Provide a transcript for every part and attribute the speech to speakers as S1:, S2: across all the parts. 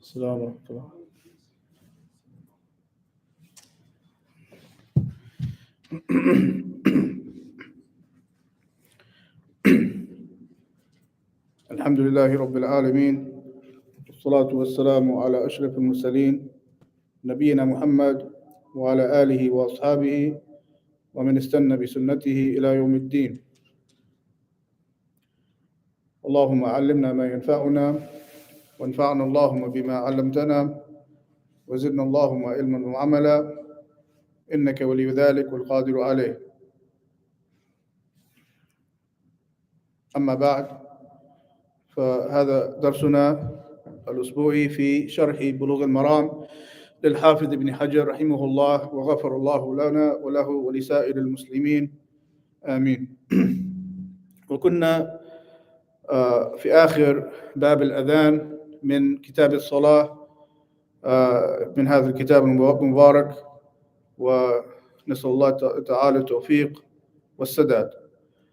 S1: السلام ورحمة الله. الحمد لله رب العالمين، والصلاة والسلام على أشرف المرسلين نبينا محمد وعلى آله وأصحابه ومن استنى بسنته إلى يوم الدين. اللهم علمنا ما ينفعنا وانفعنا اللهم بما علمتنا وزدنا اللهم علما وعملا إنك ولي ذلك والقادر عليه. أما بعد، فهذا درسنا الأسبوعي في شرح بلوغ المرام للحافظ ابن حجر رحمه الله وغفر الله لنا وله ولسائر المسلمين آمين. وكنا في آخر باب الأذان من كتاب الصلاة من هذا الكتاب المبارك، ونسأل الله تعالى التوفيق والسداد.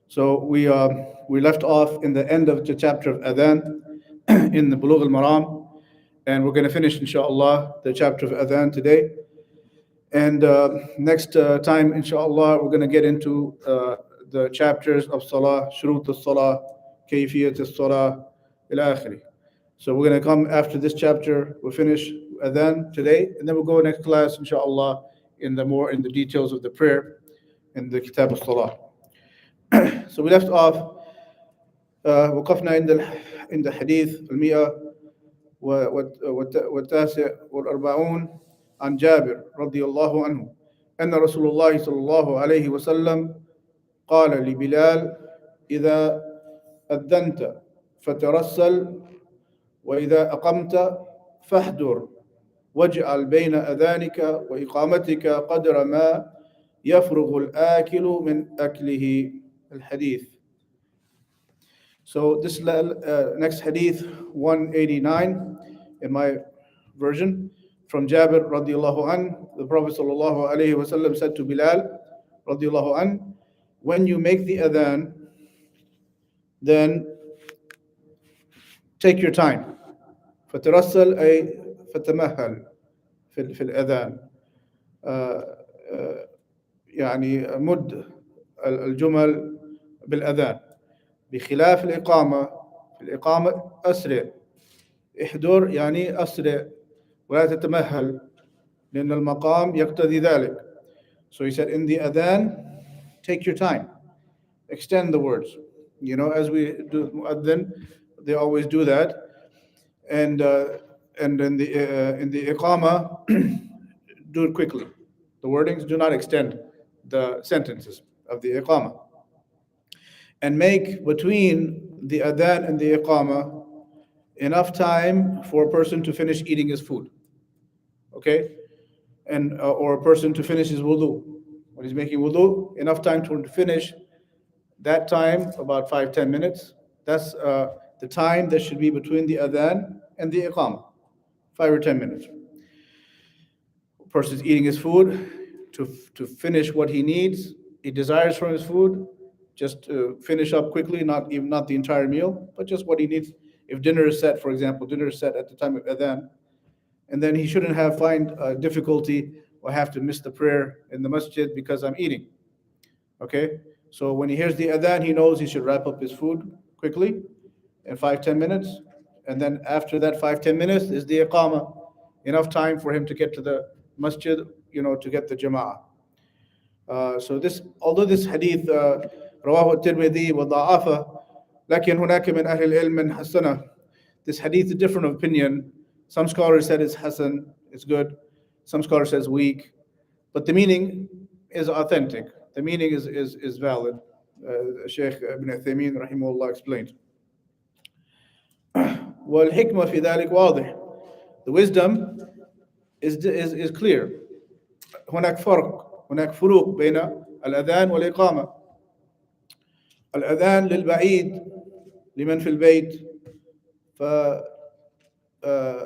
S1: So we left off in the end of the chapter of Adhaan in the Bulugh al-Maram, and we're going to finish inshallah the chapter of Adhaan today. And next time inshallah we're going to get into the chapters of Salah, Shurut al-Salah, Kayfiyat al-Salah, ila akhiri. So we're going to come after this chapter. We'll finish Adhaan today, and then we'll go next class inshallah in the details of the prayer in the Kitab al-Salah. So we left off وقفنا عند حديث 149 عن جابر رضي الله عنه أن رسول الله صلى الله عليه وسلم قال لبلال إذا أذنت فترسل وإذا أقمت فاحذر واجعل بين أذانك وإقامتك قدر ما يفرغ الآكل من أكله الحديث. So this next hadith 189 in my version from Jabir radiallahu an, the Prophet sallallahu alayhi wasallam said to Bilal radiallahu an, when you make the adhan, then take your time. فترسل أي فتمهل في الأذان، يعني مد الجمل بالأذان، بخلاف الإقامة. في الإقامة أسرع، احضر يعني أسرع ولا تتمهل لأن المقام يقتضي ذلك. So he said in the adhan, take your time, extend the words. You know, as we do muadhin, they always do that. And in the iqama, do it quickly. The wordings do not extend the sentences of the iqama. And make between the adhan and the iqama enough time for a person to finish eating his food. Okay? And or a person to finish his wudu. When he's making wudu, enough time to finish that time, about 5-10 minutes. That's the time that should be between the adhan and the iqama, 5 or 10 minutes. A person's eating his food to finish what he needs, he desires from his food, just to finish up quickly, not the entire meal, but just what he needs. If dinner is set, for example, dinner is set at the time of adhan, and then he shouldn't find difficulty or have to miss the prayer in the masjid because I'm eating. Okay, so when he hears the adhan, he knows he should wrap up his food quickly in 5-10 minutes, and then after that 5-10 minutes is the iqama, enough time for him to get to the masjid, to get the jama'ah. So this, although this hadith رواه الترمذي وضعفه لكن هناك من أهل العلم من حسنه. This hadith is a different opinion. Some scholars said it's hasan, it's good. Some scholars says weak, but the meaning is authentic. The meaning is valid. Sheikh Ibn Uthaymeen rahimahullah explained. والحكمة في ذلك واضح. The wisdom is clear. هناك فروق بين الأذان والإقامة. الأذان للبعيد لمن في البيت،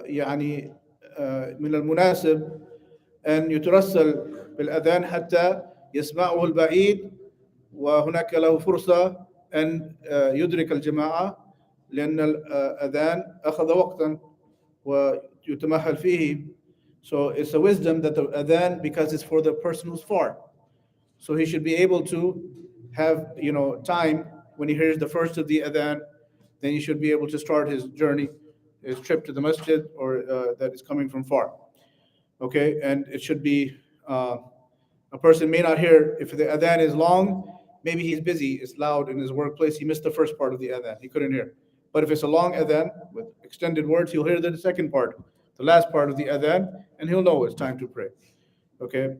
S1: يعني من المناسب أن يترسل بالأذان حتى يسمعه البعيد، وهناك له فرصة أن يدرك الجماعة لأن الأذان أخذ وقتا يتمهل فيه. So it's a wisdom that the adhan, because it's for the person who's far. So he should be able to have, time when he hears the first of the adhan, then he should be able to start his journey, his trip to the masjid, or that is coming from far. Okay, and it should be, a person may not hear, if the adhan is long, maybe he's busy, it's loud in his workplace, he missed the first part of the adhan, he couldn't hear. But if it's a long adhan with extended words, he'll hear the second part, the last part of the adhan, and he'll know it's time to pray. Okay.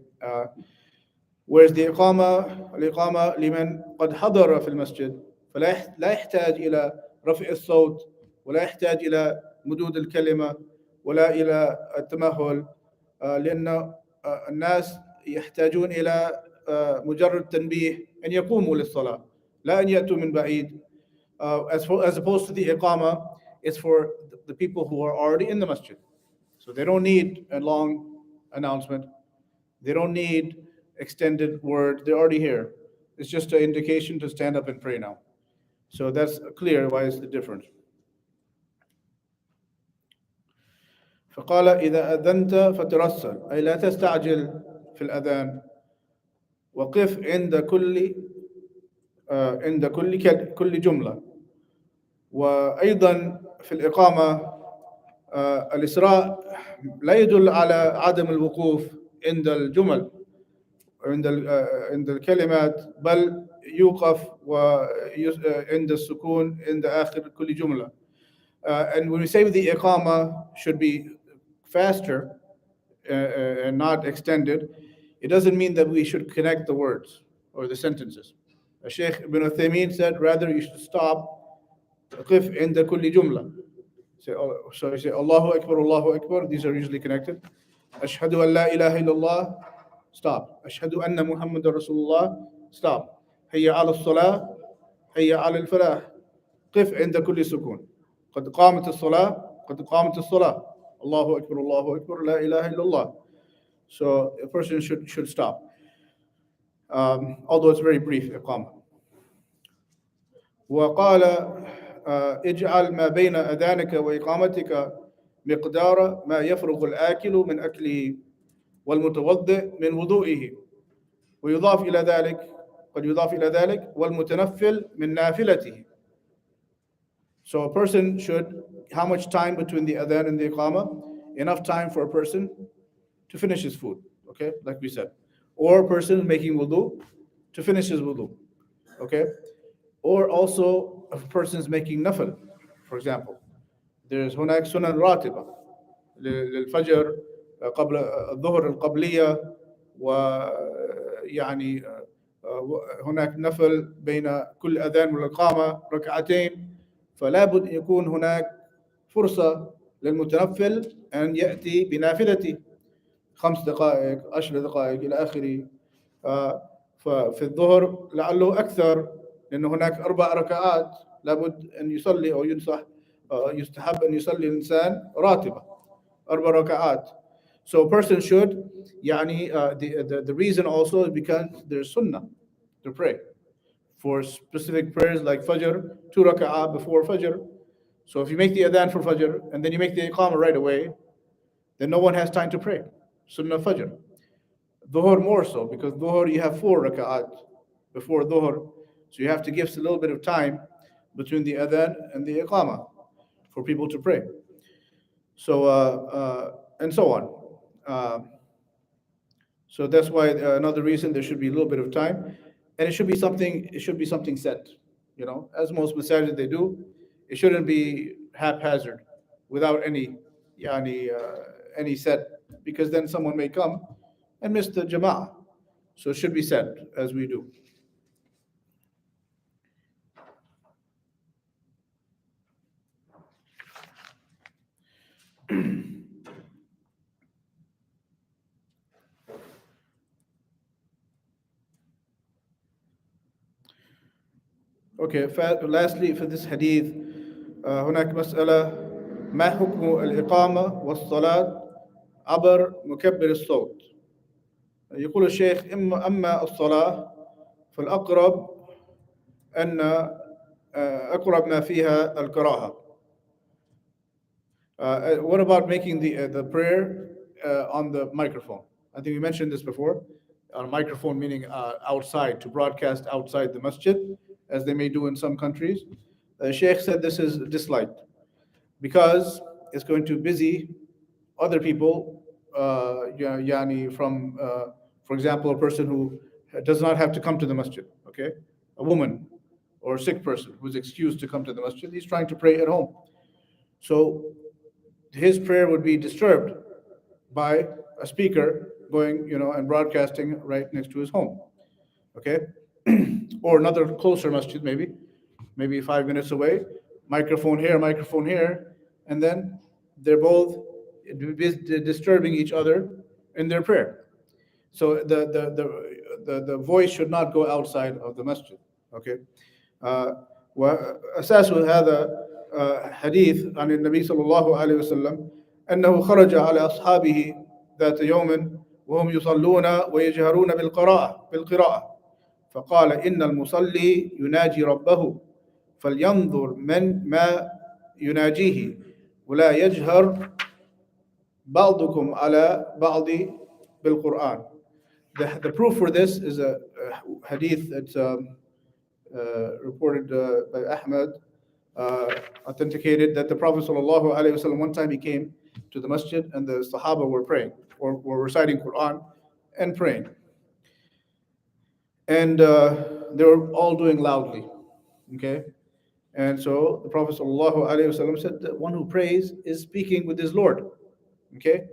S1: Whereas الإقامة لمن قد حضر في المسجد فلا لا يحتاج إلى رفع الصوت ولا يحتاج إلى مدود الكلمة ولا إلى التمهل، لأن الناس يحتاجون إلى مجرد تنبيه أن يقوموا للصلاة لا أن يأتوا من بعيد. As opposed to the iqama, it's for the people who are already in the masjid. So they don't need a long announcement. They don't need extended words. They're already here. It's just an indication to stand up and pray now. So that's clear why it's the difference. فقال إذا أذنت فترسل أي لا تستعجل في الأذان وقف عند كل جملة. وأيضا في الإقامة الإسراء لا يدل على عدم الوقوف عند الجمل عند الكلمات، بل يوقف عند السكون عند آخر كل جملة. And when we say the iqama should be faster and not extended, it doesn't mean that we should connect the words or the sentences. Sheikh Ibn Uthaymeen said rather you should stop قف عند كل جملة. So you say Allahu Akbar, Allahu Akbar, these are usually connected. Ashhadu an la ilaha illallah, stop. Ashhadu anna Muhammadan Rasulullah, stop. Hayya ala salah, hayya ala al-falah. قف عند كل سكون. قد قامت الصلاة، قد قامت الصلاة. Allahu Akbar, Allahu Akbar, la ilaha illallah. So a person should stop. Although it's very brief, iqamah. وقال اجعل ما بين أذانك وإقامتك مقدار ما يفرغ الآكل من أكله والمتوضئ من وضوئه ويضاف إلى ذلك قد يضاف إلى ذلك والمتنفل من نافلته. So a person should, how much time between the adhan and the iqamah? Enough time for a person to finish his food, okay, like we said. Or a person making wudu to finish his wudu, okay? Or also a person is making nafil, for example. There's هناك سنن راتبة للفجر قبل الظهر القبلية، ويعني هناك نفل بين كل أذان والإقامة ركعتين، فلا بد يكون هناك فرصة للمتنفل أن يأتي بنافلته 5 دقائق 10 دقائق إلى آخره. ففي الظهر لعله أكثر، لأن هناك 4 ركعات لابد أن يصلي أو يستحب أن يصلي الإنسان راتبة 4 ركعات. So a person should, يعني the reason also is because there's sunnah to pray for specific prayers like Fajr, 2 raka'ah before Fajr. So if you make the adhan for Fajr and then you make the iqamah right away, then no one has time to pray. Sunnah Fajr. Dhuhr more so, because Dhuhr you have 4 raka'at before Dhuhr. So you have to give a little bit of time between the adhan and the iqamah for people to pray. So, and so on. So that's why another reason there should be a little bit of time. And it should be something set, as most masajid they do. It shouldn't be haphazard without any set, because then someone may come and miss the jama'ah. So it should be set as we do. Okay, lastly for this hadith, هناك مسألة ما حكم الإقامة والصلاة عبر مكبر الصوت. يقول الشيخ أما الصلاة فالأقرب أن أقرب ما فيها الكراهة، What about making the prayer on the microphone? I think we mentioned this before. On a microphone, meaning outside, to broadcast outside the masjid, as they may do in some countries. Sheikh said this is disliked because it's going to busy other people, yani from, for example, a person who does not have to come to the masjid, okay? A woman or a sick person who's excused to come to the masjid, he's trying to pray at home. So his prayer would be disturbed by a speaker going, and broadcasting right next to his home, okay? Or another closer masjid, maybe 5 minutes away, microphone here, and then they're both disturbing each other in their prayer. So the voice should not go outside of the masjid. Okay. وأساس هذا حديث عن النبي صلى الله عليه وسلم أنه خرج على أصحابه ذات يوم وهم يصلون ويجهرون بالقراءة فقال إن المصلي يناجي ربه فلينظر من ما يناجيه ولا يجهر بعضكم على بعض بالقرآن. The proof for this is a hadith that's reported by Ahmad, authenticated, that the Prophet ﷺ, one time he came to the masjid and the Sahaba were praying or were reciting Quran and praying. And they were all doing loudly. Okay? And so the Prophet ﷺ said that one who prays is speaking with his Lord. Okay?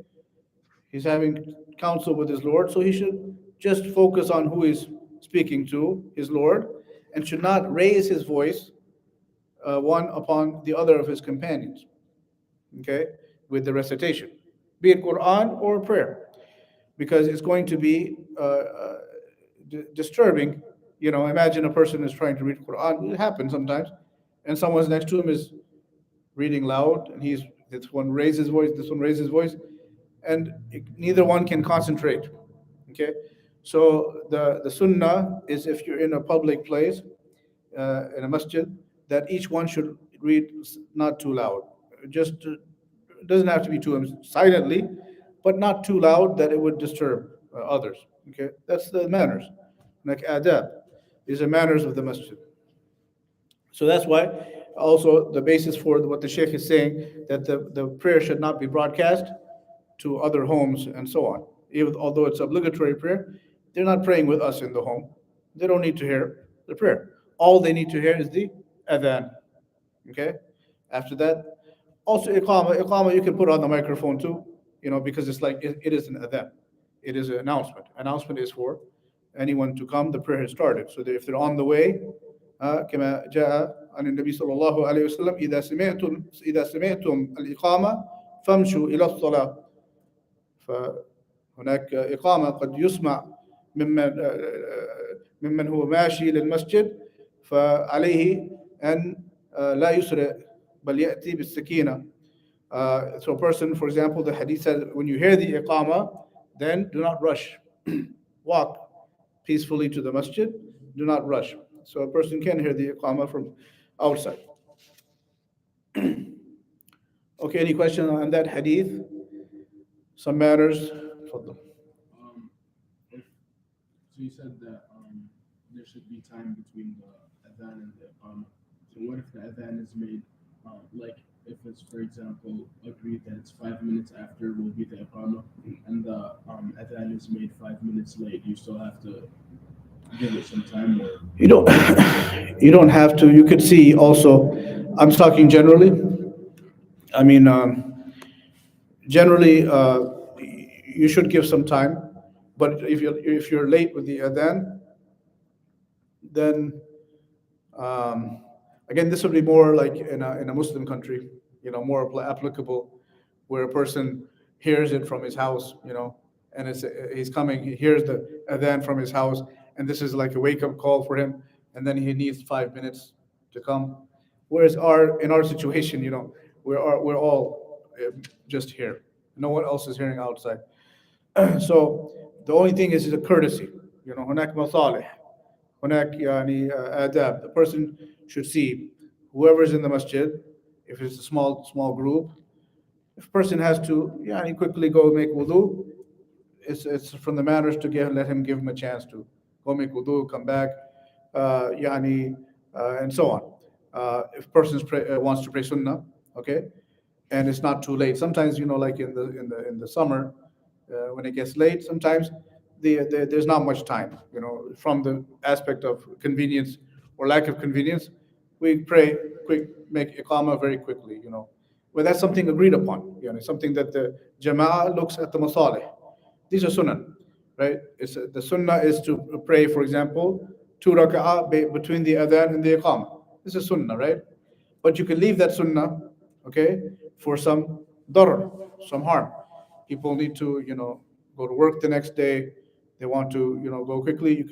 S1: He's having counsel with his Lord, so he should just focus on who he's speaking to, his Lord, and should not raise his voice one upon the other of his companions, okay, with the recitation, be it Quran or prayer, because it's going to be disturbing. Imagine a person is trying to read Quran. It happens sometimes, and someone's next to him is reading loud, and this one raises voice, and neither one can concentrate. Okay, so the sunnah is, if you're in a public place, in a masjid, that each one should read not too loud. Just it doesn't have to be too silently, but not too loud that it would disturb others. Okay, that's the manners. Like adab, these are manners of the masjid. So that's why also the basis for what the Sheikh is saying, that the prayer should not be broadcast to other homes and so on. Even although it's obligatory prayer, they're not praying with us in the home. They don't need to hear the prayer. All they need to hear is the adhan. Okay? After that, also iqama. Iqama you can put on the microphone too, because it's like it is an adhan. It is an announcement. Announcement is for anyone to come. The prayer has started. So that if they're on the way, كما جاء عن النبي صلى الله عليه وسلم إذا سمعتم الإقامة فامشوا إلى الصلاة. فهناك إقامة قد يسمع ممن هو ماشي للمسجد، فعليه أن لا يسرع بل يأتي بالسكينة. So a person, for example, the hadith says, when you hear the iqama, then do not rush. Walk peacefully to the masjid, do not rush. So a person can hear the iqama from outside. Okay, any question on that hadith? Some matters?
S2: So you said that there should be time between the adhan and the iqama. So what if the adhan is made, like if it's, for example, agreed that it's 5 minutes after will be the iqama, and the adhan is made 5 minutes late, you still have to give it some time, or
S1: You don't, you don't have to. You could see also, I'm talking generally. I mean, generally, you should give some time. But if you're late with the adhan, then again, this would be more like in a Muslim country, more applicable, where a person hears it from his house, and he's coming, he hears the adhan from his house, and this is like a wake up call for him, and then he needs 5 minutes to come. Whereas in our situation, we're all just here. No one else is hearing outside. So the only thing is a courtesy. هناك مصالح. هناك يعني آداب. The person should see whoever's in the masjid, if it's a small group, If a person has to, quickly go make wudu, it's from the manners to let him give him a chance to go make wudu, come back, and so on. If person wants to pray sunnah, okay, and it's not too late. Sometimes, like in the summer, when it gets late, sometimes there's not much time. From the aspect of convenience or lack of convenience, we pray quick, make iqamah very quickly. But that's something agreed upon. Something that the jama'ah looks at the masalih. These are sunnah, right? The sunnah is to pray, for example, 2 rak'ah between the adhan and the iqamah. This is sunnah, right? But you can leave that sunnah, okay, for some darar, some harm. People need to, go to work the next day. They want to, go quickly. You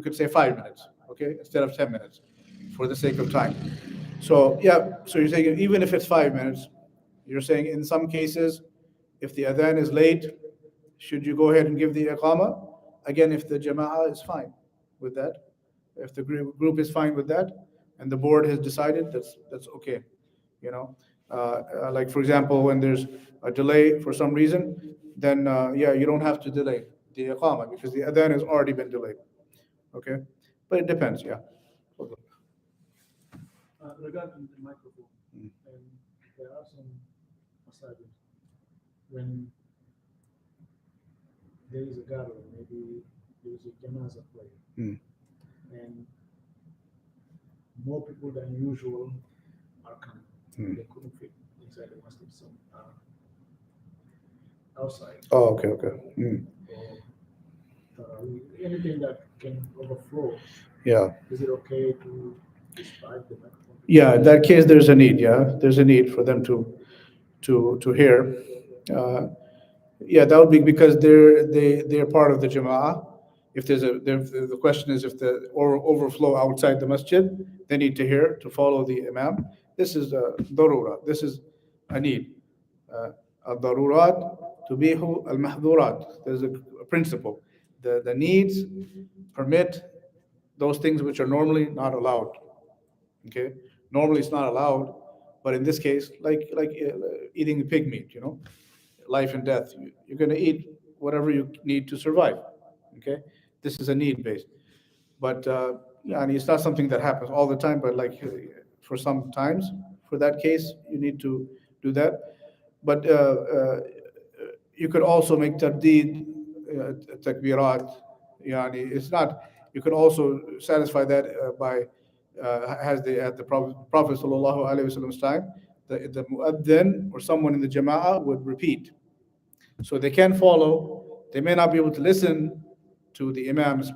S1: could say 5 minutes, okay, instead of 10 minutes, for the sake of time. So yeah, so you're saying even if it's 5 minutes, you're saying in some cases, if the adhan is late, should you go ahead and give the iqamah? Again, if the jama'ah is fine with that, if the group is fine with that, and the board has decided, that's okay. Like for example, when there's a delay for some reason, then yeah, you don't have to delay the iqamah because the adhan has already been delayed. Okay, but it depends. Yeah.
S3: Regarding the microphone, and there are some massages when there is a gathering, maybe there is a janaza prayer,
S1: Mm.
S3: and more people than usual are coming.
S1: Mm.
S3: They couldn't fit inside the masjid, some outside.
S1: Oh, okay, okay. Mm.
S3: Anything that can overflow.
S1: Yeah.
S3: Is it okay to despite the microphone?
S1: Yeah, in that case, there's a need. Yeah, there's a need for them to hear. Uh, yeah, that would be because they're part of the jama'ah. If the question is if the overflow outside the masjid, they need to hear to follow the imam. This is a darura. This is a need. Al-darurat tubihu al-mahdhurat. There's a principle. The needs permit those things which are normally not allowed. Okay, normally it's not allowed, but in this case, like eating pig meat, life and death. You're going to eat whatever you need to survive. Okay, this is a need based, but yeah, and it's not something that happens all the time. But like for some times, for that case, you need to do that. But you could also make tardid, takbirat. Yani it's not. You could also satisfy that by has the at the Prophet sallallahu alaihi wasallam's time, the muaddin or someone in the jama'ah would repeat. So they can follow. They may not be able to listen to the imam's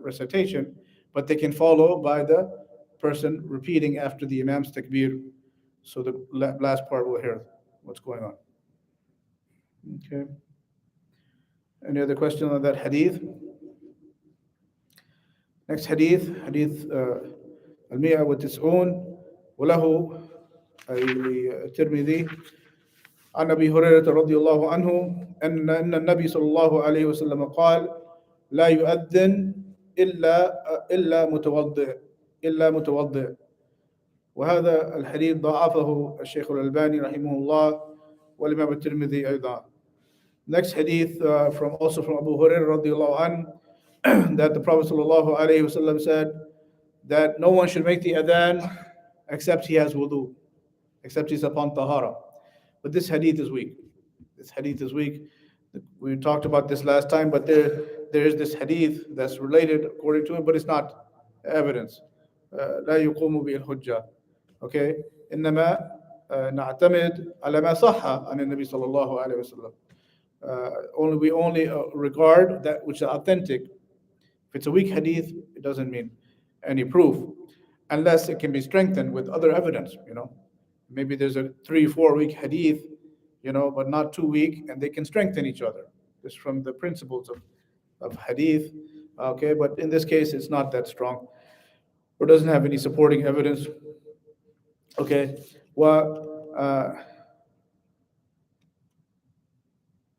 S1: recitation, but they can follow by the person repeating after the imam's takbir. So the last part will hear what's going on. Okay. Any other question on that hadith? Next hadith المئة وتسعون وله أي للترمذي عن أبي هريرة رضي الله عنه أن النبي صلى الله عليه وسلم قال لا يؤذن إلا متوضئ وهذا الحديث ضعفه الشيخ الألباني رحمه الله والإمام الترمذي أيضا. Next hadith also from Abu Hurairah radiallahu anhu that the Prophet sallallahu alaihi wasallam said that no one should make the adhan except he has wudu, except he's upon tahara. But this hadith is weak. This hadith is weak. We talked about this last time, but there is this hadith that's related according to it, but it's not evidence. لا يقوم به الحجة. Okay. إنما نعتمد على ما صح عن النبي صلى الله عليه وسلم. We only regard that which is authentic. If it's a weak hadith, it doesn't mean any proof, unless it can be strengthened with other evidence. Maybe there's a 3-4 week hadith, but not too weak, and they can strengthen each other. This is from the principles of hadith. Okay, but in this case, it's not that strong, or doesn't have any supporting evidence. Okay,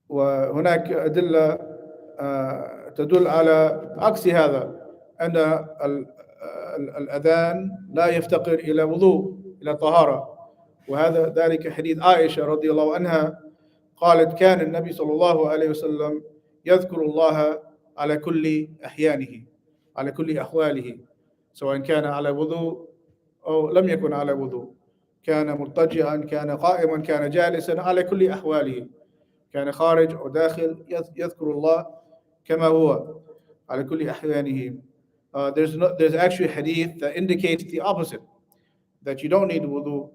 S1: وهناك أدلة تدل على عكس هذا أن الأذان لا يفتقر إلى وضوء إلى طهارة وهذا ذلك حديث عائشة رضي الله عنها قالت كان النبي صلى الله عليه وسلم يذكر الله على كل أحيانه على كل أحواله سواء كان على وضوء أو لم يكن على وضوء كان مضطجعا كان قائما كان جالسا على كل أحواله كان خارج أو داخل يذكر الله كما هو على كل أحيانه. There's actually hadith that indicates the opposite, that you don't need wudu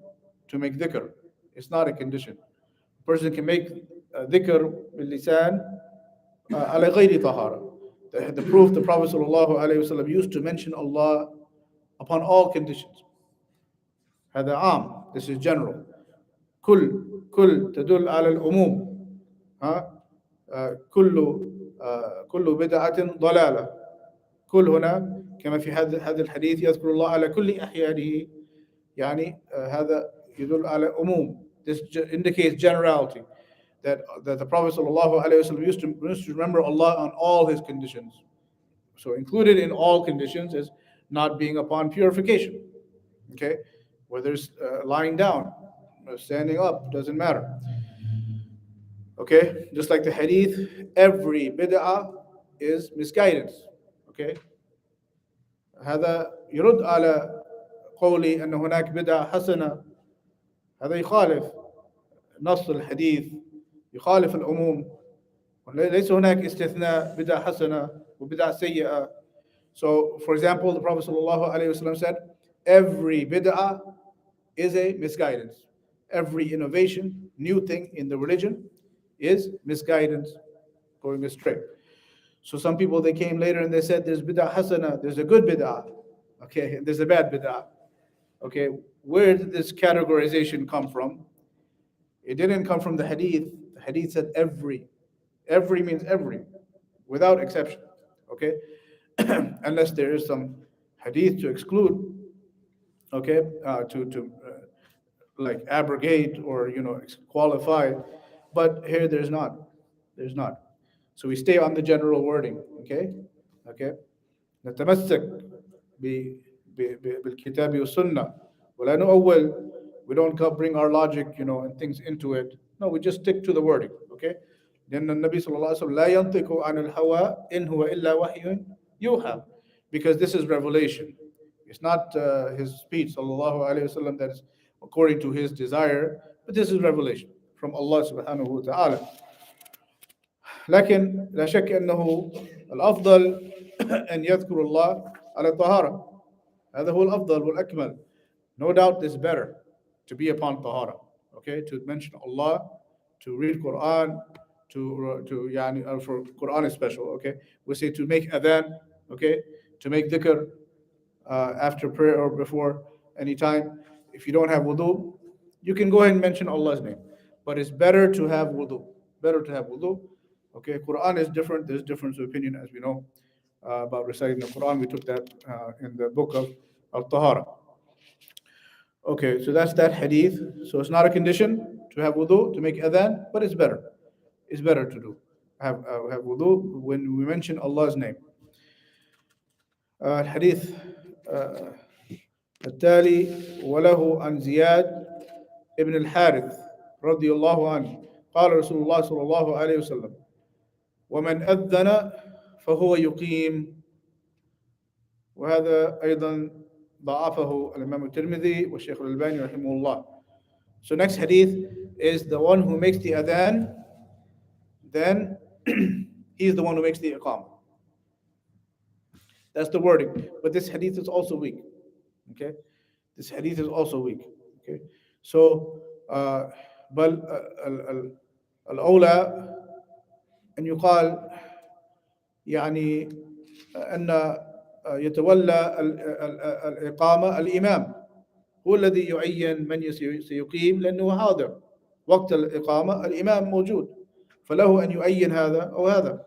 S1: to make dhikr. It's not a condition. A person can make dhikr bil lisan ala ghayri tahara. The proof the Prophet ﷺ used to mention Allah upon all conditions. هذا عام. This is general. كل تدل على العموم. ها كل بدعة ضلالة. كل هنا كما في هذا الحديث يذكر الله على كل أحيانه يعني هذا يدل على عموم. This indicates generality, that the Prophet ﷺ used to remember Allah on all his conditions. So included in all conditions is not being upon purification. Okay, whether it's lying down or standing up, doesn't matter. Okay, just like the hadith, every bid'ah is misguidance. Okay, هذا يرد على قولي أن هناك بدعة حسنة. هذا يخالف نص الحديث، يخالف العموم. ليس هناك استثناء بدعة حسنة وبدعة سيئة. So, for example, the Prophet ﷺ said, every bid'ah is a misguidance. Every innovation, new thing in the religion is misguidance, going astray. So some people, they came later and they said there's bid'ah hasana, there's a good bid'ah, okay, there's a bad bid'ah. Okay, where did this categorization come from? It didn't come from the hadith. The hadith said every. Every means every, without exception. Okay, unless there is some hadith to exclude. Okay, to like abrogate or qualify, but here there's not. There's not. So we stay on the general wording. Okay, okay. نتمسك بالكتاب والسنة ولا نؤول. We don't bring our logic, and things into it. No, we just stick to the wording. Okay. لأن النبي صلى الله عليه وسلم لا ينطق عن الهوى إن هو إلا وحي يوحى, because this is revelation. It's not his speech صلى الله عليه وسلم that is according to his desire, but this is revelation from Allah subhanahu wa ta'ala. لكن لا شك أنه الأفضل أن يذكر الله على الطهارة. هذا هو الأفضل والأكمل. No doubt it's better to be upon tahara. Okay, to mention Allah, to read Quran, to for Quran is special. Okay, we say to make adhan. Okay, to make dhikr after prayer or before any time. If you don't have wudu, you can go ahead and mention Allah's name, but it's better to have wudu. Better to have wudu. Okay, Quran is different. There's difference of opinion, as we know, about reciting the Quran. We took that in the book of Al-Tahara. Okay, so that's that hadith. So it's not a condition to have wudu, to make adhan, but it's better. It's better to do. Have wudu when we mention Allah's name. الحديث التالي وله عن زياد ابن الحارث رضي الله عنه قال رسول الله صلى الله عليه وسلم ومن أذن فهو يقيم. وهذا أيضا ضعفه الإمام الترمذي والشيخ الألباني رحمه الله. So next hadith is the one who makes the adhan, then he's the one who makes the iqamah. That's the wording. But this hadith is also weak. Okay, this hadith is also weak. Okay, so بل الأولى أن يقال يعني أن يتولى الإقامة الإمام، هو الذي يعين من سيقيم لأنه حاضر وقت الإقامة، الإمام موجود، فله أن يعين هذا أو هذا،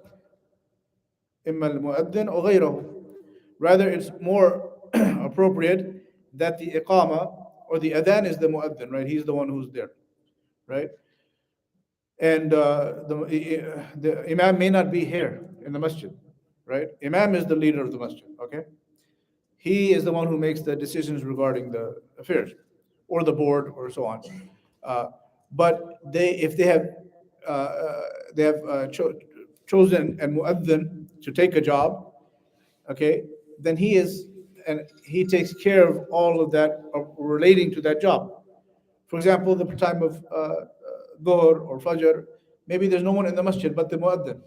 S1: إما المؤذن أو غيره. Rather, it's more appropriate that the iqama or the adhan is the muadhin, right? He's the one who's there, right? And the imam may not be here in the masjid, right? Imam is the leader of the masjid, okay? He is the one who makes the decisions regarding the affairs, or the board, or so on. But if they have they have chosen a mu'adhin to take a job, okay, then he takes care of all of that relating to that job. For example, the time of Dhuhr or Fajr, maybe there's no one in the masjid but the mu'adhin.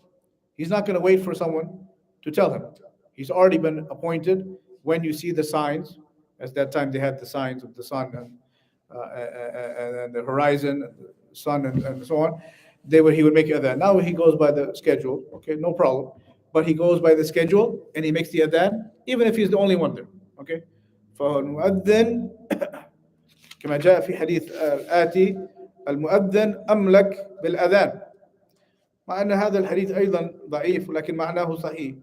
S1: He's not going to wait for someone to tell him. He's already been appointed. When you see the signs, at that time they had the signs of the sun and the horizon, and the sun, and so on. He would make adhan. Now he goes by the schedule. Okay, no problem. But he goes by the schedule and he makes the adhan, even if he's the only one there. Okay, فالمؤذن كما جاء في حديث الآتي المؤذن أملك بالأذان. مع أن هذا الحديث أيضا ضعيف لكن معناه صحيح.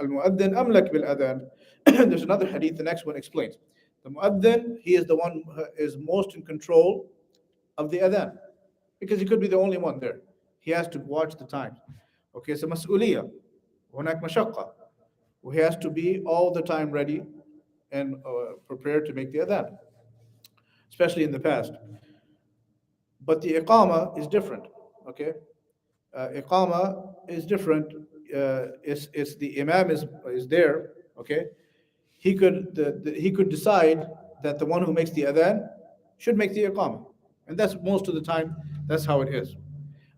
S1: المؤذن أملك بالأذان. There's another hadith, the next one explains. The mu'adhin, he is the one who is most in control of the adhan. Because he could be the only one there. He has to watch the time. Okay, so مسؤولية. هناك مشقة. He has to be all the time ready and prepared to make the adhan. Especially in the past. But the iqama is different. Okay? Iqama is different. It's the imam is there. Okay? He could decide that the one who makes the adhan should make the iqama. And that's most of the time, that's how it is.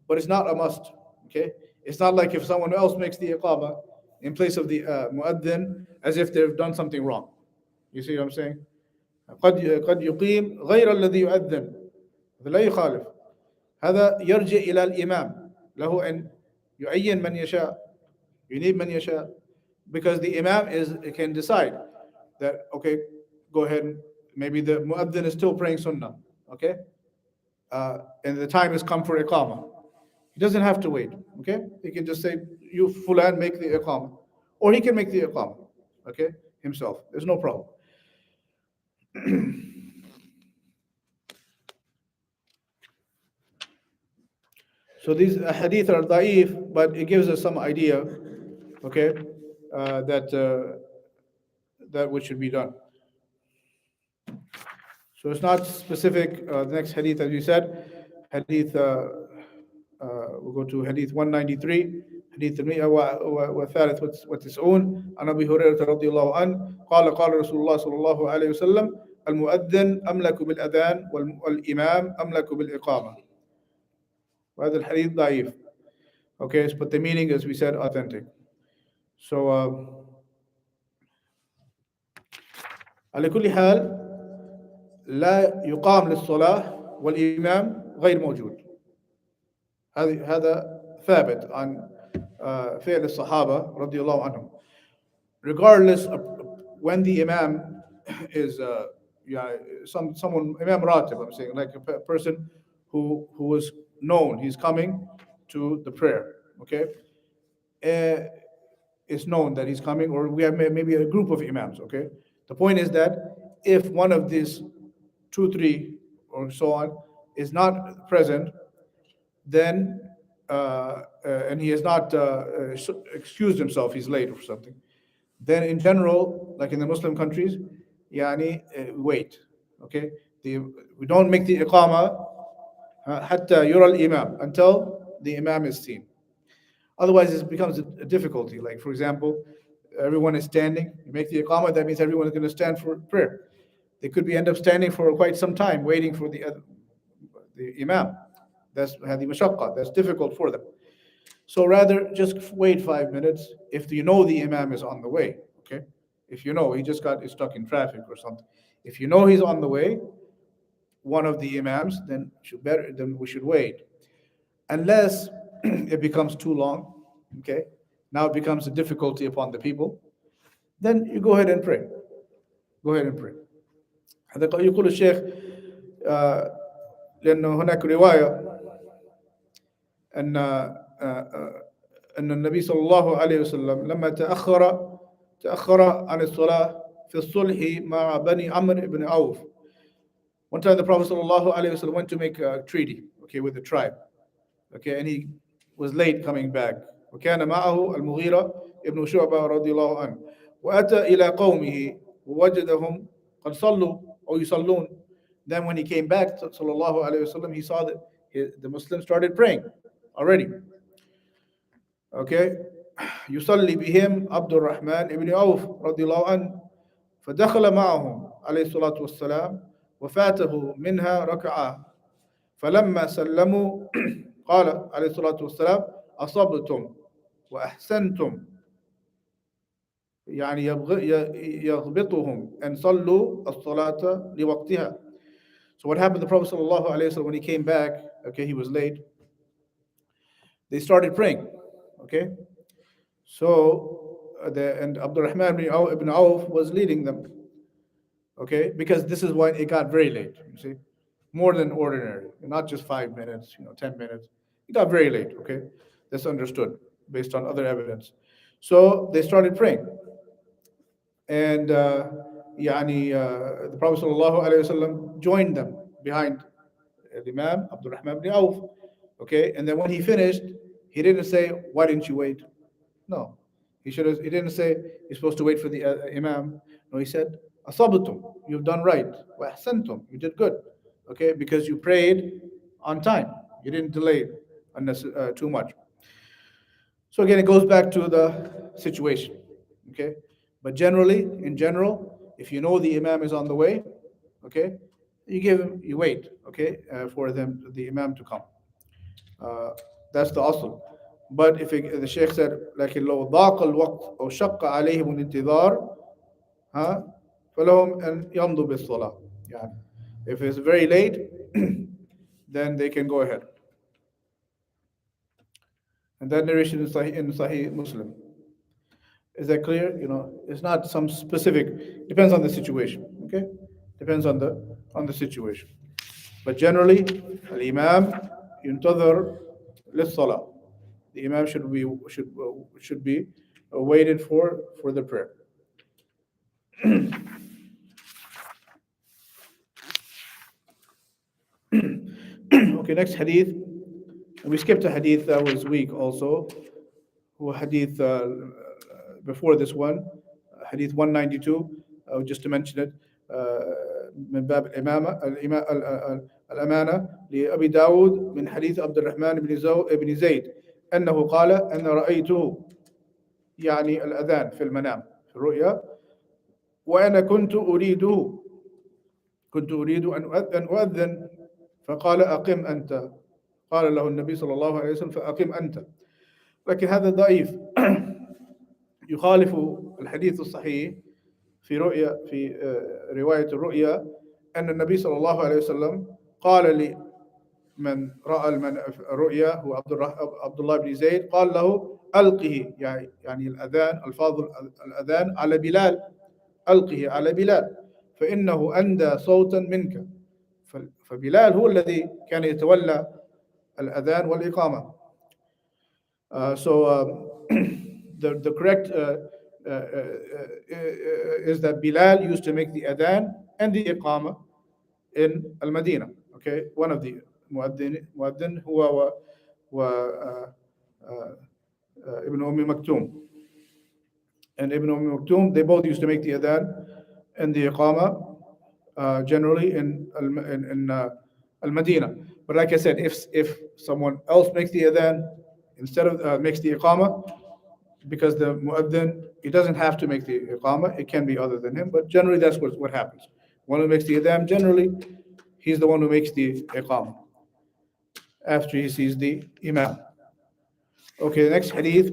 S1: But it's not a must. Okay? It's not like if someone else makes the iqama in place of the mu'adhin as if they've done something wrong. You see what I'm saying? قد يقيم غير الذي يؤذن هذا لا يخالف هذا يرجع إلى الإمام له أن يعين من يشاء ينيب من يشاء because the imam can decide that okay, go ahead and maybe the mu'adhin is still praying sunnah, okay, and the time has come for iqamah. He doesn't have to wait, okay. He can just say, you fulan make the iqamah, or he can make the iqamah, okay, himself. There's no problem. So these hadith are da'if, but it gives us some idea, okay, that which should be done. So it's not specific. The next hadith, as you said, hadith, we'll go to hadith 193, حديث المئة والثالث والتسعون عن أبي هريرة رضي الله عنه قال قال رسول الله صلى الله عليه وسلم المؤذن أملك بالأذان والإمام أملك بالإقامة. وهذا الحديث ضعيف. Okay, but the meaning, as we said, authentic. So على كل حال لا يقام للصلاة والإمام غير موجود. هذا ثابت عن فعل الصحابة رضي الله عنهم. Regardless of when the imam is someone imam ratib, I'm saying, like a person who was known, he's coming to the prayer, okay, it's known that he's coming, or we have maybe a group of imams, okay. The point is that if one of these 2, 3 or so on is not present, then and he has not excused himself, he's late or something, then in general, like in the Muslim countries, wait, okay. We don't make the iqama حتى يرى الإمام, until the imam is seen. Otherwise, it becomes a difficulty. Like, for example, everyone is standing, you make the iqama, that means everyone is going to stand for prayer. They could end up standing for quite some time waiting for the imam. That's hadi mashaqqa, that's difficult for them. So rather just wait 5 minutes if you know the imam is on the way, okay? If you know he just got stuck in traffic or something. If you know he's on the way, one of the imams, then we should wait. Unless it becomes too long, okay? Now it becomes a difficulty upon the people, then you go ahead and pray. Go ahead and pray. هذا يقول الشيخ لأنه هناك رواية أن النبي صلى الله عليه وسلم لما تأخر عن الصلاة في الصلح مع بني عمرو بن عوف. One time the Prophet صلى الله عليه وسلم went to make a treaty, okay, with the tribe, okay, and he was late coming back. وكان معه المغيرة ابن شعبة رضي الله عنه وأتى إلى قومه ووجدهم قد صلوا أو يصلون. Then when he came back, صلى الله عليه وسلم, he saw that the Muslims started praying. already. Okay, يصلي بهم عبد الرحمن بن عوف رضي الله عنه فدخل معهم عليه الصلاة والسلام وفاته منها ركعة فلما سلموا قال عليه الصلاة والسلام أصبتم وأحسنتم يعني يغبطهم and صلوا الصلاة لوقتها. So what happened? The Prophet sallallahu alaihi wasallam, when he came back, okay, he was late. They started praying. Okay, so and Abdur-Rahman ibn Auf was leading them. Okay, because this is when it got very late. You see, more than ordinary, not just 5 minutes, 10 minutes. It got very late. Okay, that's understood based on other evidence. So they started praying, and the Prophet sallallahu alaihi wasallam joined them behind the Imam Abdul-Rahman ibn Auf. Okay, and then when he finished, he didn't say, "Why didn't you wait?" No, he should have. He didn't say you're supposed to wait for the Imam. No, he said, "Asabatum, you've done right. Wa ahsantum, you did good." Okay, because you prayed on time. You didn't delay too much. So again, it goes back to the situation. Okay, but generally, in general, if you know the Imam is on the way, okay, you wait, okay, for the Imam to come. Uh, that's the asl. But if the Sheikh said, لكن لو ضاق الوقت أو شق عليهم الانتظار ها فلهم أن يمضوا بالصلاة. يعني if it's very late, then they can go ahead. And that narration is in Sahih Muslim. Is that clear? It's not some specific. Depends on the situation. Okay, depends on the situation. But generally, al-imam yuntadhar lis-salah. The imam should be waited for the prayer. Okay, next hadith. We skipped a hadith that was weak also. Hadith before this one, hadith 192, just to mention it. من باب الأمانة لأبي داود من حديث عبد الرحمن بن زيد أنه قال أن رأيته يعني الأذان في المنام في الرؤيا وأنا كنت أريد أن أؤذن فقال أقم أنت قال له النبي صلى الله عليه وسلم فأقم أنت. لكن هذا ضعيف يخالف الحديث الصحيح في رواية الرؤيا أن النبي صلى الله عليه وسلم قال لمن رأى الرؤيا هو عبد الله بن زيد قال له ألقه يعني الأذان ألفاظ الأذان على بلال ألقه على بلال فإنه أندى صوتا منك. فبلال هو الذي كان يتولى الأذان والإقامة. The correct is that Bilal used to make the adhan and the iqama in Al-Madinah. Okay, one of the muaddin huwa Ibn Maktoum. And Ibn Maktoum, they both used to make the adhan and the iqama generally in Al-Madinah. But like I said, if someone else makes the adhan instead of makes the iqama, because the muaddin, he doesn't have to make the iqama, it can be other than him, but generally that's what happens. One who makes the adhan, generally, he's the one who makes the iqama after he sees the imam. Okay, the next hadith.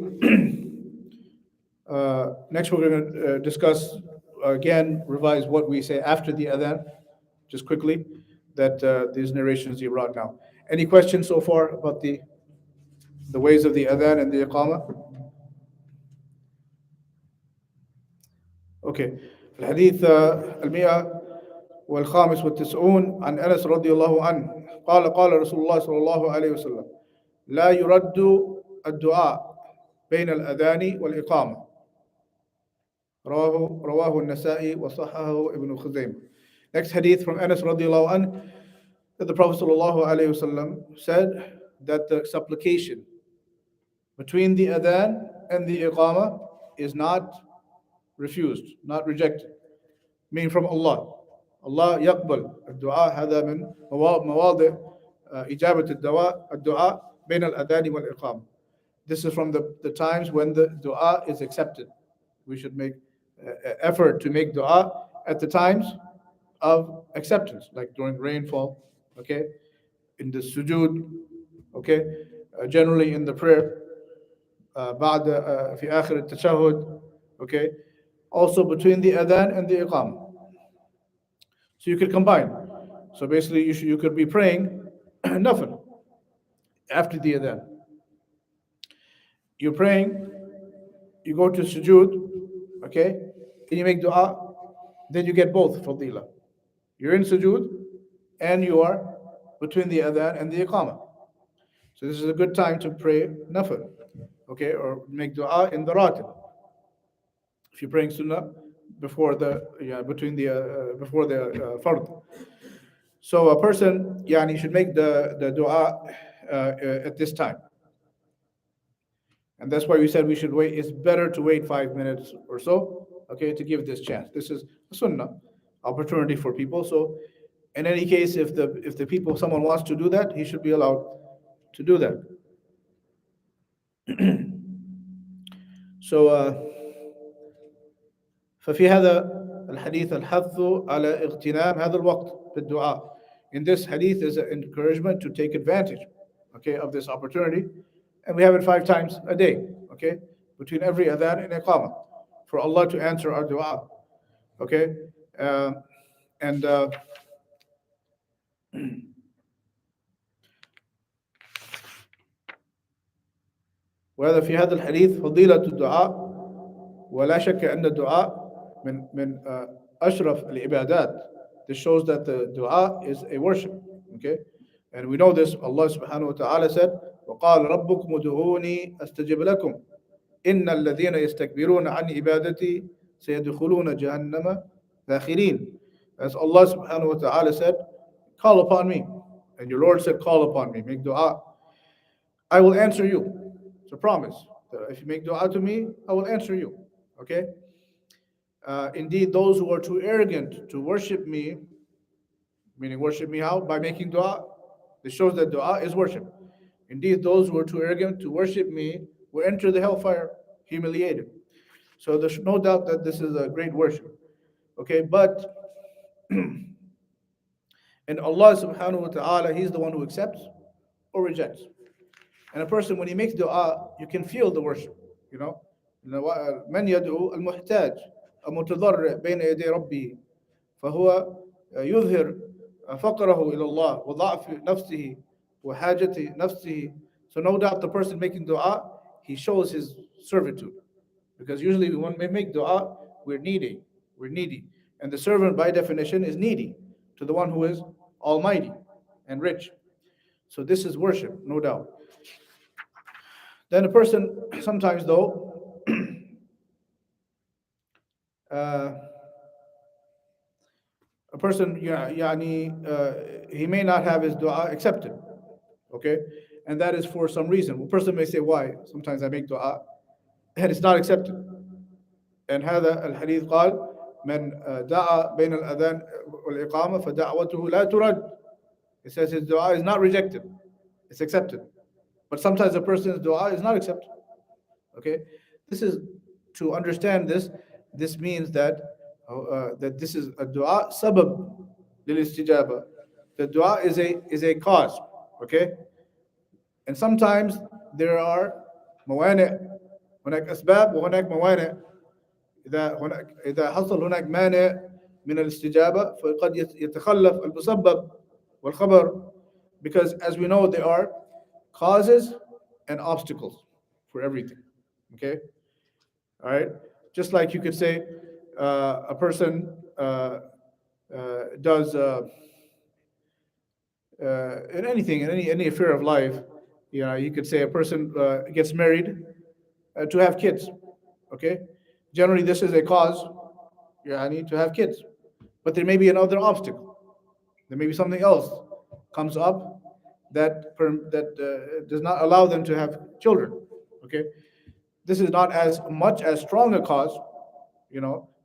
S1: Next we're going to discuss, again, revise what we say after the adhan, just quickly, that these narrations you brought now. Any questions so far about the ways of the adhan and the iqama? Okay. الحديث 195 عن أنس رضي الله عنه قال رسول الله صلى الله عليه وسلم لا يرد الدعاء بين الأذان والإقامة. رواه النسائي وصححه ابن خزيمة. Next hadith from Anas رضي الله عنه, that the Prophet صلى الله عليه وسلم said that the supplication between the adhan and the iqama is not refused, not rejected, meaning from Allah. Allah يقبل الدعاء. هذا من مواضع إجابة الدعاء بين الأذان والإقامة. This is from the times when the dua is accepted. We should make effort to make dua at the times of acceptance, like during rainfall, okay, in the sujood, okay, generally in the prayer, بعد في آخر التشهد, okay, also between the adhan and the iqam. So you could combine. So basically, you could be praying nafil after the adhan. You're praying, you go to sujood, okay, and you make dua, then you get both fadila. You're in sujood and you are between the adhan and the iqamah. So this is a good time to pray nafil, okay, or make dua in the ratib. If you're praying sunnah before the between the before the fard. So a person should make the dua at this time. And that's why we said we should wait. It's better to wait 5 minutes or so, okay, to give this chance. This is a sunnah opportunity for people. So in any case, if the people, someone wants to do that, he should be allowed to do that. So ففي هذا الحديث الحث على اغتنام هذا الوقت في الدعاء. In this hadith is an encouragement to take advantage, okay, of this opportunity. And we have it 5 times a day, okay, between every adhan and iqamah, for Allah to answer our dua, okay. And وهذا في هذا الحديث فضيلة الدعاء، ولا شك أن الدعاء من أشرف العبادات. This shows that the dua is a worship, okay. And we know this. Allah subhanahu wa ta'ala said, وقال ربكم ادعوني أستجب لكم إن الذين يستكبرون عن عبادتي سيدخلون جهنم داخرين. As Allah subhanahu wa ta'ala said, call upon me. And your Lord said, call upon me, make dua. I will answer you. It's a promise. If you make dua to me, I will answer you. Okay? Indeed, those who are too arrogant to worship me, meaning worship me how? By making dua. This shows that dua is worship. Indeed, those who are too arrogant to worship me will enter the hellfire humiliated. So there's no doubt that this is a great worship. Okay, but and Allah subhanahu wa ta'ala, He's the one who accepts or rejects. And a person, when he makes dua, you can feel the worship. من يدعو المحتاج المتضرع بين يدي ربه فهو يظهر فقره إلى الله وضعف نفسه وحاجة نفسه. So no doubt the person making dua, he shows his servitude. Because usually when we make dua, we're needy. And the servant by definition is needy to the one who is almighty and rich. So this is worship, no doubt. Then a person, sometimes though, a person, he may not have his dua accepted, okay? And that is for some reason. A person may say, why? Sometimes I make dua and it's not accepted. And هذا الحديث قال من دعا بين الأذان والإقامة فدعوته لا ترد. It says his dua is not rejected, it's accepted. But sometimes a person's dua is not accepted. Okay, this is to understand this. This means that that this is a dua sabab lil istijaba. The dua is a cause. Okay, and sometimes there are موانع. هناك أسباب وهناك موانع. إذا حصل هناك مانع من الاستجابة فقد يتخلف المسبب والخبر. Because as we know, there are causes and obstacles for everything. Okay, all right. Just like you could say, a person does in anything, in any affair of life. You could say a person gets married to have kids. Okay, generally this is a cause. I need to have kids, but there may be another obstacle. There may be something else comes up that does not allow them to have children. Okay, this is not as much as strong a cause,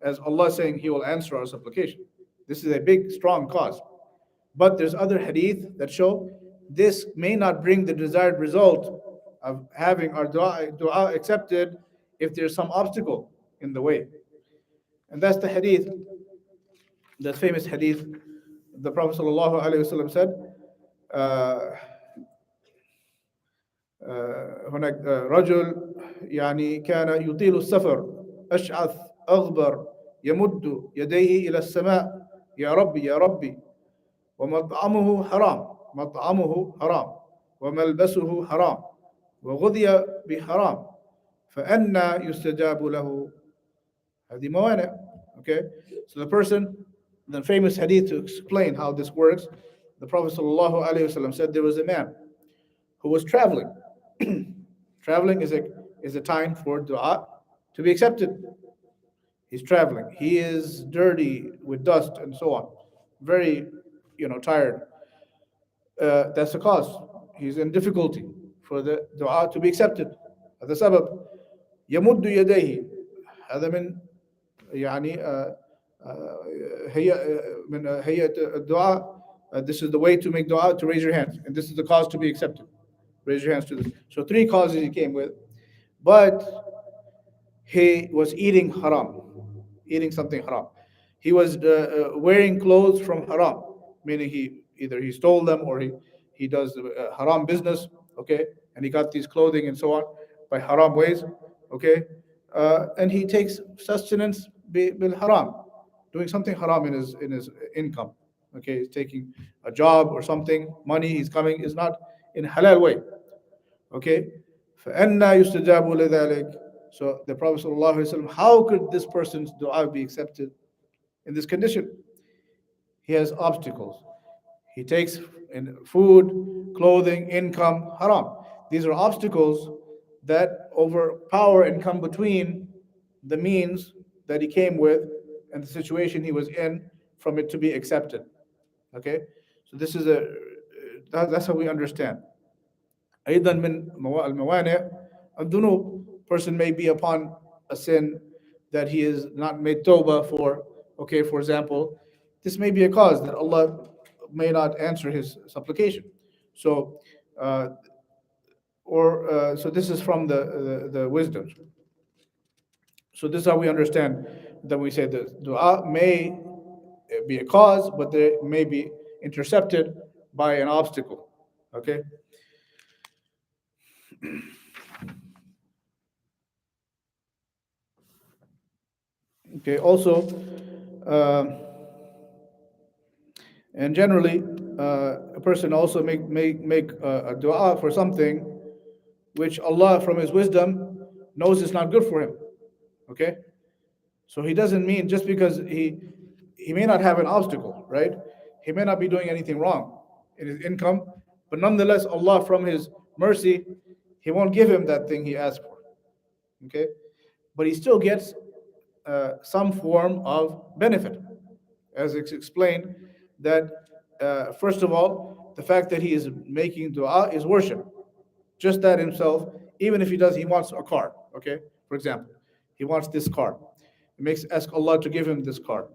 S1: as Allah saying He will answer our supplication. This is a big, strong cause. But there's other hadith that show this may not bring the desired result of having our dua accepted if there's some obstacle in the way. And that's the hadith, that famous hadith. The Prophet ﷺ said, uh, هناك رجل يعني كان يطيل السفر أشعث أغبر يمد يديه إلى السماء يا ربي يا ربي ومطعمه حرام مطعمه حرام وملبسه حرام وغذي بحرام فأنى يستجاب له. هذه موانع. Okay, so the person, the famous hadith to explain how this works, the Prophet ﷺ said there was a man who was traveling. Traveling is a time for dua to be accepted. He's traveling. He is dirty with dust and so on. Very, tired. That's the cause. He's in difficulty for the dua to be accepted. هذا سبب. يمد يديه. هذا من يعني هي من هيئة الدعاء. This is the way to make dua, to raise your hands, and this is the cause to be accepted. Raise your hands to this. So 3 causes he came with, but he was eating haram, eating something haram. He was wearing clothes from haram, meaning he stole them or he does haram business, okay, and he got these clothing and so on by haram ways, okay, and he takes sustenance bil haram, doing something haram in his income, okay, he's taking a job or something, money he's coming is not in halal way, okay. فَأَنَّا يُسْتَجَابُ لِذَلِكَ. So the Prophet ﷺ, how could this person's dua be accepted in this condition? He has obstacles. He takes in food, clothing, income, haram. These are obstacles that overpower and come between the means that he came with and the situation he was in from it to be accepted. Okay? So this is that's how we understand. أيضا من الموانع الذنوب. Person may be upon a sin that he is not made tawbah for. Okay, for example, this may be a cause that Allah may not answer his supplication. So, so this is from the wisdom. So this is how we understand that we say that dua may be a cause, but they may be intercepted by an obstacle. Okay. Okay. Also, and generally, a person also make a dua for something which Allah, from His wisdom, knows is not good for him. Okay, so He doesn't mean just because he may not have an obstacle, right? He may not be doing anything wrong in his income, but nonetheless, Allah, from His mercy, He won't give him that thing he asked for. Okay, but he still gets some form of benefit, as it's explained that first of all, the fact that he is making dua is worship. Just that himself, even if he wants a car, okay? For example, he wants this car. He ask Allah to give him this car.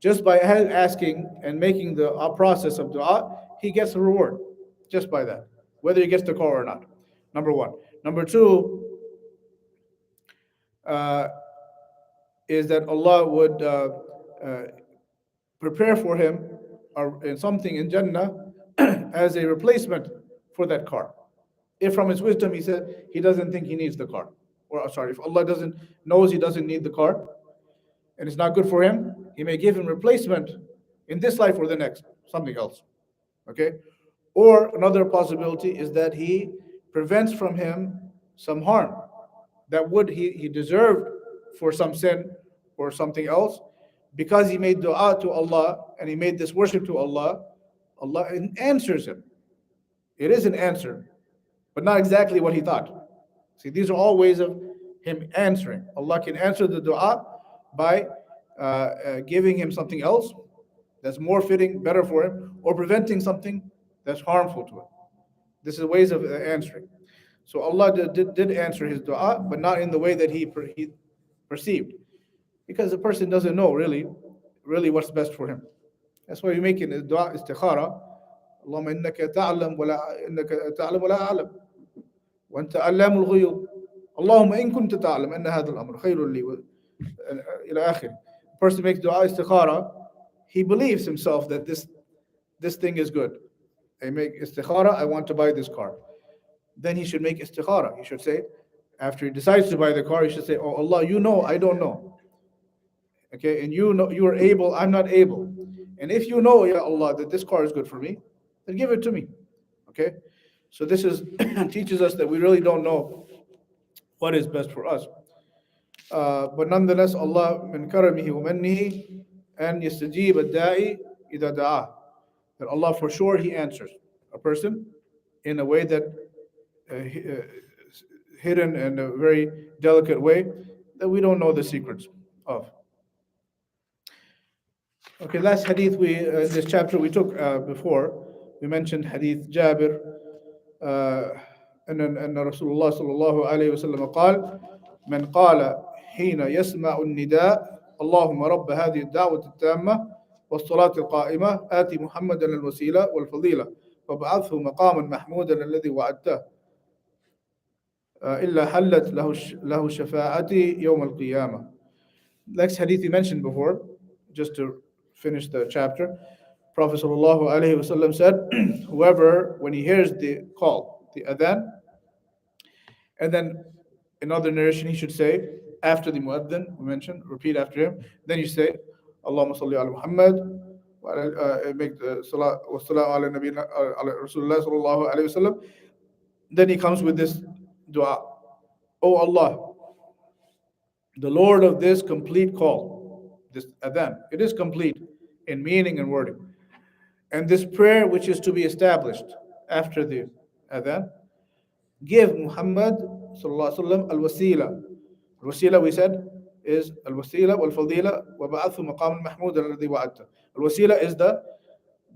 S1: Just by asking and making the process of dua, he gets a reward just by that, whether he gets the car or not. Number one. Number two is that Allah would prepare for him something in Jannah as a replacement for that car. If from His wisdom He said He doesn't think he needs the car, or sorry, if Allah knows he doesn't need the car, and it's not good for him, He may give him replacement in this life or the next, something else. Okay, or another possibility is that He prevents from him some harm that would he deserved for some sin or something else, because he made dua to Allah and he made this worship to Allah. Allah answers him. It is an answer, but not exactly what he thought. See, these are all ways of Him answering. Allah can answer the dua by giving him something else that's more fitting, better for him, or preventing something that's harmful to him. This is ways of answering. So Allah did answer his dua, but not in the way that he perceived, because the person doesn't know really what's best for him. That's why we make it a dua istikhara, اللهم إنك تعلم ولا إنك تعلم ولا أعلم وأنت علام الغيوب اللهم إن كنت تعلم أن هذا الأمر خير لي إلى آخر. Person makes dua istikhara, he believes himself that this thing is good. I make istikhara, I want to buy this car. Then he should make istikhara. He should say, after he decides to buy the car, he should say, oh Allah, you know, I don't know. Okay, and you know you are able, I'm not able. And if you know, Ya Allah, that this car is good for me, then give it to me. Okay? So this is teaches us that we really don't know what is best for us. But nonetheless, Allah min karamihi wa mannihi and yastajib ad-da'i idha da'a. That Allah for sure He answers a person in a way that hidden in a very delicate way that we don't know the secrets of. Okay, last hadith we in this chapter we took before. We mentioned hadith Jabir أن رسول الله صلى الله عليه وسلم قال من قال حين يسمع النداء اللهم رب هذه الدعوة التامة والصلاة القائمة آتي محمدا الوسيلة والفضيلة وابعثه مقاما محمودا الذي وعدته إلا حلت له شفاعتي يوم القيامة. Next hadith we mentioned before, just to finish the chapter. Prophet ﷺ said, whoever, when he hears the call, the adhan, and then another narration he should say, after the muadhin, we mentioned, repeat after him, then you say, Allahumma salli ala Muhammad, make the salat wa salam ala Nabina, ala Rasulullah sallallahu alayhi wasallam. Then he comes with this dua. Oh Allah, the Lord of this complete call, this adhan, it is complete in meaning and wording. And this prayer which is to be established after the adhan, give Muhammad sallallahu alaihi wasallam al-wasila. Al-wasila we said is al-wasila wal-fadila wa ba'athu maqam al-mahmud alladhi wa'adta. Al-wasila is the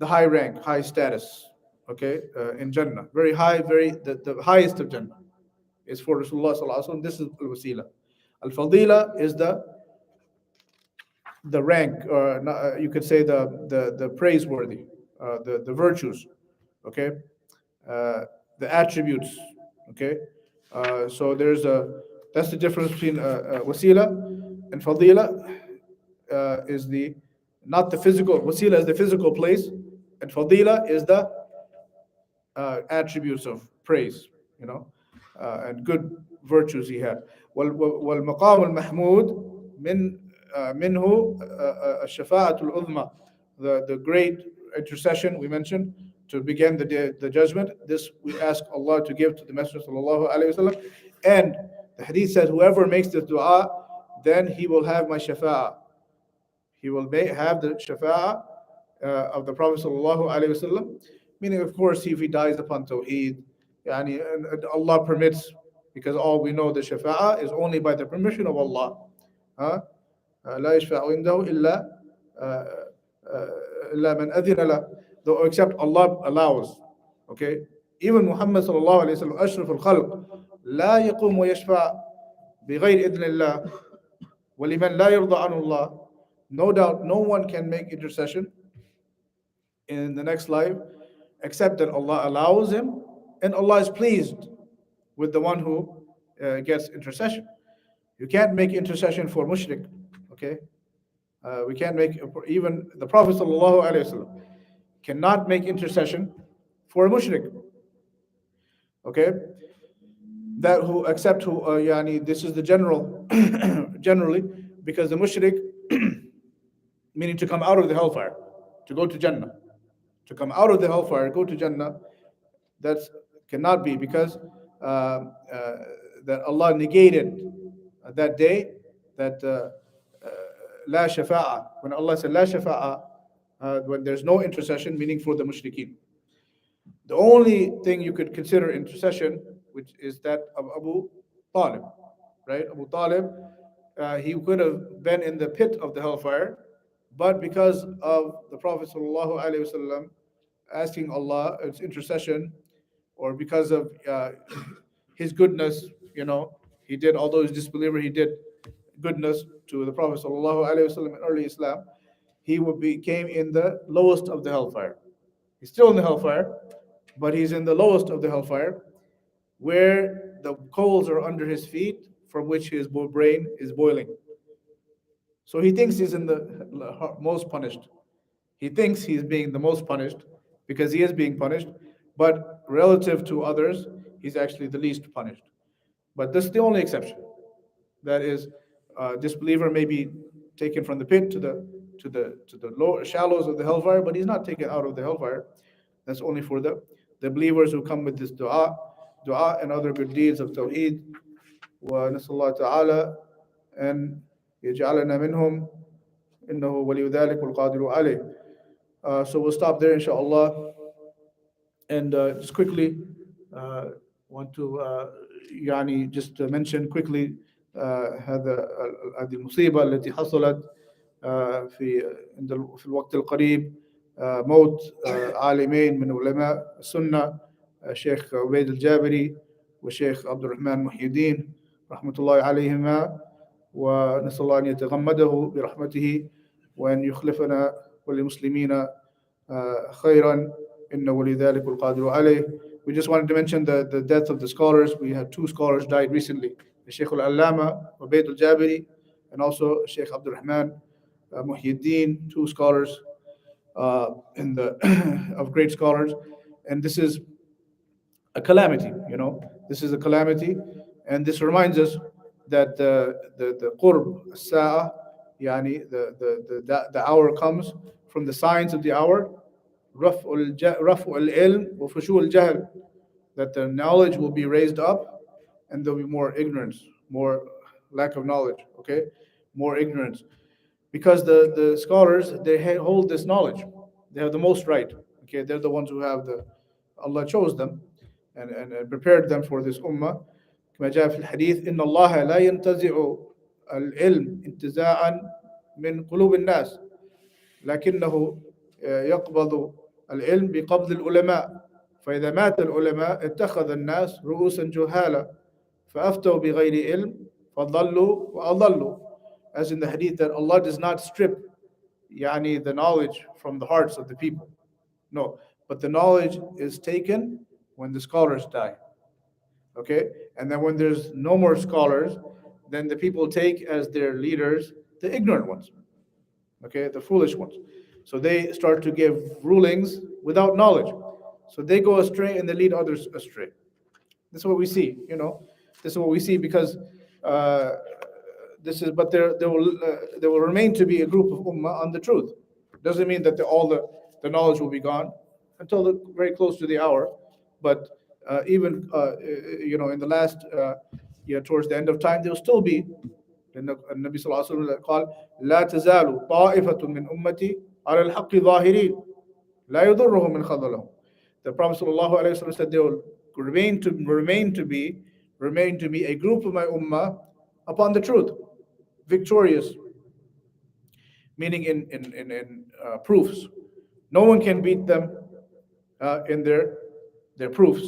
S1: high rank, high status, okay, in Jannah. Very high, the highest of Jannah is for Rasulullah sallallahu alaihi wasallam. This is al-wasila. Al-fadila is the rank, or you could say the praiseworthy, the virtues, okay, the attributes, okay. So that's the difference between wasila and fadila. Is the not the physical. Wasila is the physical place, and fadila is the attributes of praise, you know, and good virtues he had. والمقام المحمود من منه الشفاعة العظمى, the great intercession we mentioned to begin the judgment. This we ask Allah to give to the Messenger sallallahu alaihi wasallam. And the hadith says, whoever makes this dua, then he will have my shafa'ah. He will have the shafa'ah of the Prophet sallallahu alaihi wasallam. Meaning, of course, if he dies upon tawheed, yani, and Allah permits, because all we know the shafa'ah is only by the permission of Allah. لا يشفع عنده إلا من أذن له, though except Allah allows. Okay, even Muhammad sallallahu alaihi wasallam أشرف الخلق لا يقوم ويشفع بغير إذن الله ولمن لا يرضى عنه الله. No doubt, no one can make intercession in the next life except that Allah allows him, and Allah is pleased with the one who gets intercession. You can't make intercession for mushrik. Okay, we can't make, even the Prophet sallallahu alaihi wasallam cannot make intercession for a mushrik. Okay, that who except who yani this is the general generally, because the mushrik meaning to come out of the hellfire, to go to Jannah, to come out of the hellfire, go to Jannah, that cannot be, because that Allah negated that day that la shafa'a. When Allah said la shafa'a, when there's no intercession, meaning for the mushrikeen. The only thing you could consider intercession, which is that of Abu Talib, right? Abu Talib, he could have been in the pit of the hellfire, but because of the Prophet ﷺ asking Allah its intercession, or because of his goodness, you know, he did, although he's a disbeliever, he did goodness to the Prophet ﷺ in early Islam, he became in the lowest of the hellfire. He's still in the hellfire, but he's in the lowest of the hellfire, where the coals are under his feet, from which his brain is boiling. So he thinks he's in the most punished. He thinks he's being the most punished because he is being punished, but relative to others, he's actually the least punished. But this is the only exception. That is, disbeliever may be taken from the pit to the low shallows of the hellfire, but he's not taken out of the hellfire. That's only for the believers who come with this dua and other good deeds of tawheed. ونسأل الله تعالى أن يجعلنا منهم إنه ولي ذلك والقادر عليه. So we'll stop there, inshallah. And just quickly, want to يعني just mention quickly هذه المصيبة التي حصلت في الوقت القريب، موت عالمين من علماء السنة، الشيخ عبيد الجابري والشيخ عبد الرحمن محي الدين رحمة الله عليهما، ونسأل الله أن يتغمده برحمته وأن يخلفنا وللمسلمين خيرا إنه ولذلك القادر عليه. We just wanted to mention the death of the scholars. We had 2 scholars died recently, the Sheikh Al-Allama Ubayd Al-Jabiri and also Sheikh Abdir-Rahman Muhyi Din, 2 scholars in the of great scholars. And this is a calamity, this is a calamity, and this reminds us that the qurb as-sa'a, yani the hour comes from the signs of the hour, رفع العلم وفشو الجهل, that the knowledge will be raised up and there'll be more ignorance, more lack of knowledge, okay, more ignorance, because the scholars, they hold this knowledge, they have the most right, okay, they're the ones who have Allah chose them and prepared them for this ummah. كما جاء في الحديث إن الله لا ينتزع العلم انتزاعا من قلوب الناس لكنه يقبض العلم بقبض العلماء فإذا مات العلماء اتخذ الناس رؤوسا جهالا فأفتوا بغير علم فضلوا وأضلوا. As in the hadith, that Allah does not strip the knowledge from the hearts of the people. No, but the knowledge is taken when the scholars die. Okay, and then when there's no more scholars, then the people take as their leaders the ignorant ones, okay, the foolish ones. So they start to give rulings without knowledge. So they go astray and they lead others astray. This is what we see, This is what we see because but there will remain to be a group of ummah on the truth. Doesn't mean that all the knowledge will be gone until very close to the hour, but even in the last towards the end of time, there will still be. النبي صلى الله عليه وسلم قال لا تزال طائفة من أمتي على الحق ظاهرين لا يضرهم من خذلهم. The Prophet صلى الله عليه وسلم said there will remain to be a group of my ummah upon the truth, victorious, meaning in proofs. No one can beat them in their proofs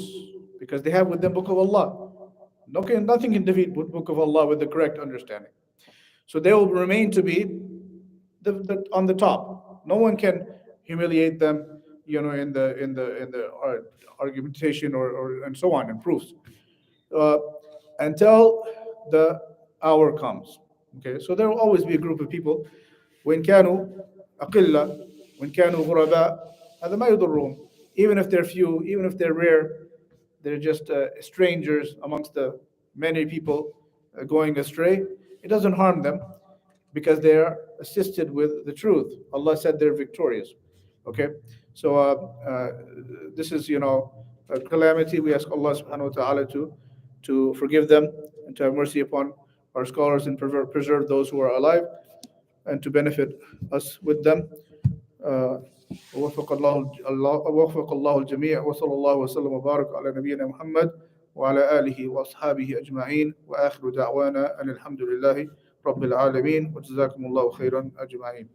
S1: because they have with them Book of Allah. Nothing can defeat Book of Allah with the correct understanding. So they will remain to be on the top. No one can humiliate them, in the argumentation or and so on and proofs until the hour comes. Okay, so there will always be a group of people. وإن كانوا أقلة وإن كانوا غرباء هذا ما يضرهم. Even if they're few, even if they're rare, they're just strangers amongst the many people going astray. It doesn't harm them because they are assisted with the truth. Allah said they're victorious. Okay, so this is a calamity. We ask Allah subhanahu wa ta'ala to forgive them and to have mercy upon our scholars and preserve those who are alive and to benefit us with them. وفق الله الجميع وصلى الله وسلم وبارك على نبينا محمد وعلى آله وأصحابه أجمعين وآخر دعوانا أن الحمد لله رب العالمين وجزاكم الله خيرا أجمعين.